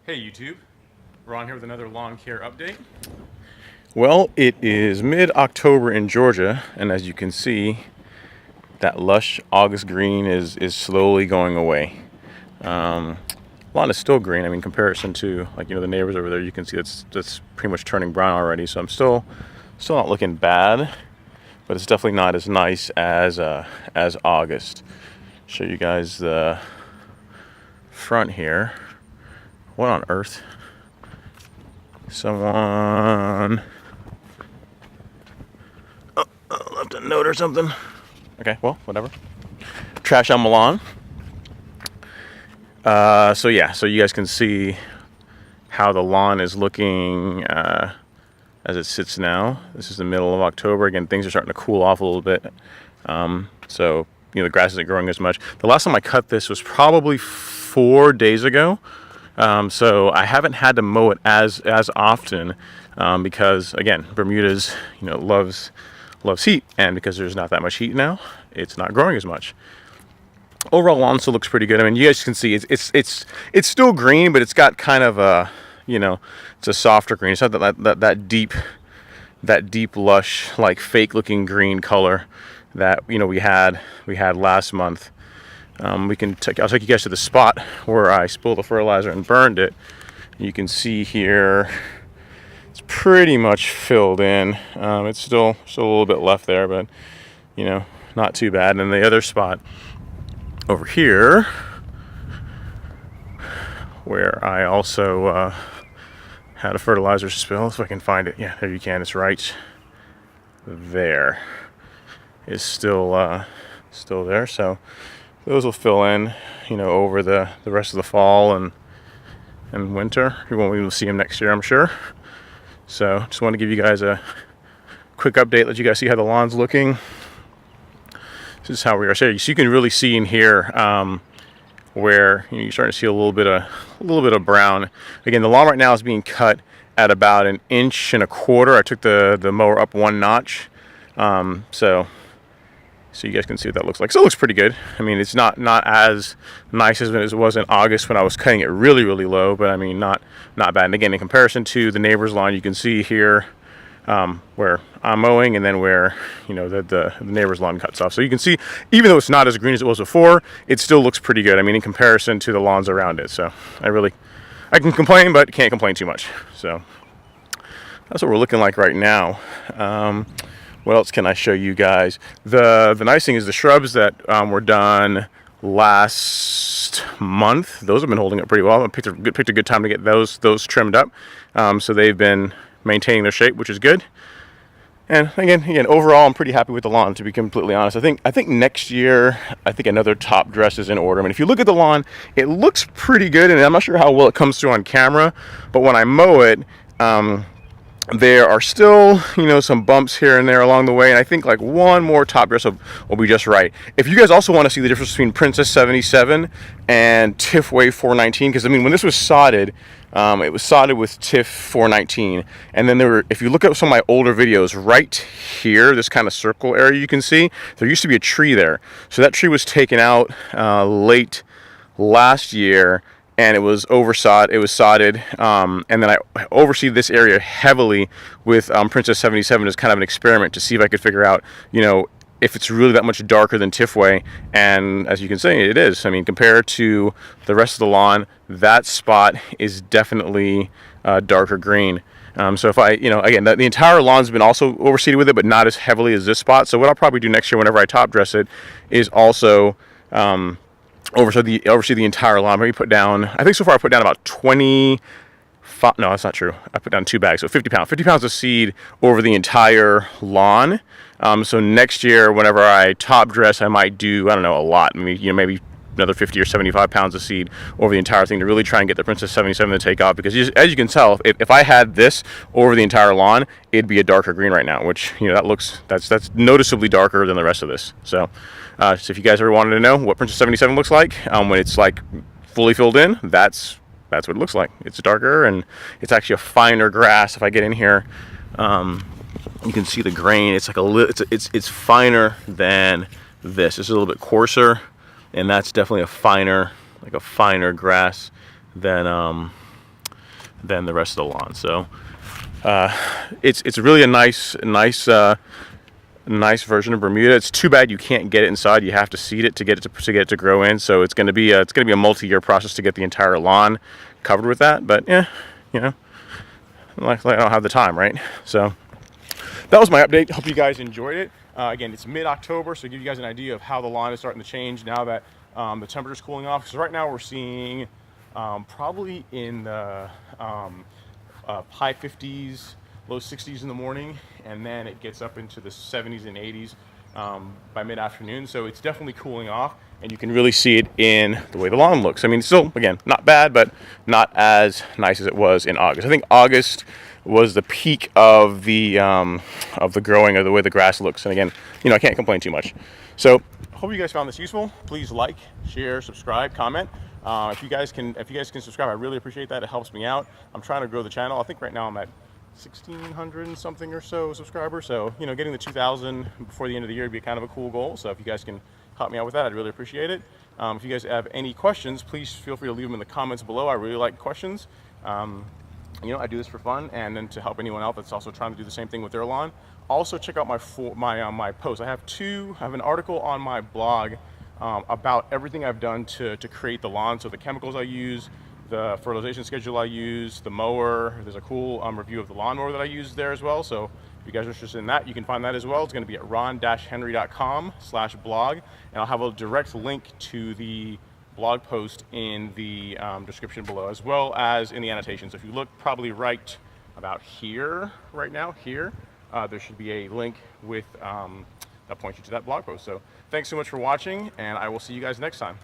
Hey YouTube, Ron here with another lawn care update. Well, it is mid-October in Georgia, and as you can see, that lush August green is slowly going away. Lawn is still green. I mean, comparison to the neighbors over there, you can see that's pretty much turning brown already. So I'm still not looking bad, but it's definitely not as nice as August. Show you guys the front here. What on earth? Someone left a note or something. Okay, well, whatever. Trash on Milan. So you guys can see how the lawn is looking as it sits now. This is the middle of October. Again, things are starting to cool off a little bit. So the grass isn't growing as much. The last time I cut this was probably 4 days ago. So I haven't had to mow it as often because again, Bermuda's loves heat, and because there's not that much heat now, it's not growing as much. Overall, lawn still looks pretty good. I mean, you guys can see it's still green, but it's got kind of a it's a softer green. It's not that deep lush, like fake looking green color that we had last month. I'll take you guys to the spot where I spilled the fertilizer and burned it. You can see here it's pretty much filled in. It's still a little bit left there, but not too bad. And the other spot over here where I also had a fertilizer spill, if I can find it. Yeah, there you can. It's right there. Is still there. So those will fill in, over the rest of the fall and winter. You won't even see them next year, I'm sure. So just want to give you guys a quick update, let you guys see how the lawn's looking. This is how we are. So you can really see in here where you're starting to see a little bit of brown. Again, the lawn right now is being cut at about 1.25 inches. I took the mower up 1 notch. So you guys can see what that looks like. So it looks pretty good. I mean, it's not as nice as it was in August when I was cutting it really low, but I mean, not bad. And again, in comparison to the neighbor's lawn, you can see here where I'm mowing, and then where the neighbor's lawn cuts off. So you can see, even though it's not as green as it was before, it still looks pretty good. I mean, in comparison to the lawns around it. So I can complain, but can't complain too much. So that's what we're looking like right now. What else can I show you guys? The nice thing is the shrubs that were done last month, those have been holding up pretty well. I picked a good time to get those trimmed up. So they've been maintaining their shape, which is good. And again, overall, I'm pretty happy with the lawn, to be completely honest. I think next year, another top dress is in order. I mean, if you look at the lawn, it looks pretty good, and I'm not sure how well it comes through on camera, but when I mow it, there are still, some bumps here and there along the way, and I think like one more top dress will be just right. If you guys also want to see the difference between Princess 77 and Tiff Wave 419, because I mean, when this was sodded, it was sodded with Tiff 419, and then if you look at some of my older videos, right here, this kind of circle area you can see, there used to be a tree there. So that tree was taken out late last year, and it was sodded, and then I overseed this area heavily with Princess 77 as kind of an experiment to see if I could figure out, if it's really that much darker than Tiffway. And as you can see, it is. I mean, compared to the rest of the lawn, that spot is definitely darker green. So if again, the entire lawn's been also overseeded with it, but not as heavily as this spot. So what I'll probably do next year, whenever I top dress it, is also oversee the entire lawn. Maybe put down, I think so far I put down about 25, no, that's not true. I put down 2 bags, so 50 pounds of seed over the entire lawn. So next year, whenever I top dress, I might do, I don't know, a lot. Maybe another 50 or 75 pounds of seed over the entire thing to really try and get the Princess 77 to take off. Because as you can tell, if I had this over the entire lawn, it'd be a darker green right now, which, that's noticeably darker than the rest of this. So if you guys ever wanted to know what Princess 77 looks like when it's like fully filled in, that's what it looks like. It's darker, and it's actually a finer grass. If I get in here, you can see the grain. It's like it's finer than this. It's a little bit coarser, and that's definitely a finer grass than than the rest of the lawn. So it's really a nice version of Bermuda. It's too bad you can't get it inside. You have to seed it to get it to grow in. So it's going to be a multi-year process to get the entire lawn covered with that. But yeah, you know, like I don't have the time, right? So that was my update. Hope you guys enjoyed it. Again, it's mid-October, so give you guys an idea of how the lawn is starting to change now that the temperature's cooling off. Because right now we're seeing probably in the high 50s, low 60s in the morning, and then it gets up into the 70s and 80s by mid-afternoon. So it's definitely cooling off, and you can really see it in the way the lawn looks. I mean, still, again, not bad, but not as nice as it was in August. I think August was the peak of the growing, of the way the grass looks. And again, you know, I can't complain too much. So hope you guys found this useful. Please like, share, subscribe, comment. If you guys can subscribe, I really appreciate that. It helps me out. I'm trying to grow the channel. I think right now I'm at 1,600 and something or so subscribers. So, you know, getting the 2,000 before the end of the year would be kind of a cool goal. So if you guys can help me out with that, I'd really appreciate it. If you guys have any questions, please feel free to leave them in the comments below. I really like questions. You know, I do this for fun, and then to help anyone else that's also trying to do the same thing with their lawn. Also, check out my posts. I have an article on my blog about everything I've done to create the lawn. So the chemicals I use, the fertilization schedule I use, the mower. There's a cool review of the lawnmower that I use there as well. So if you guys are interested in that, you can find that as well. It's going to be at ron-henry.com/blog, and I'll have a direct link to the blog post in the description below, as well as in the annotations. If you look probably right about here, right now, here, there should be a link with that points you to that blog post. So thanks so much for watching, and I will see you guys next time.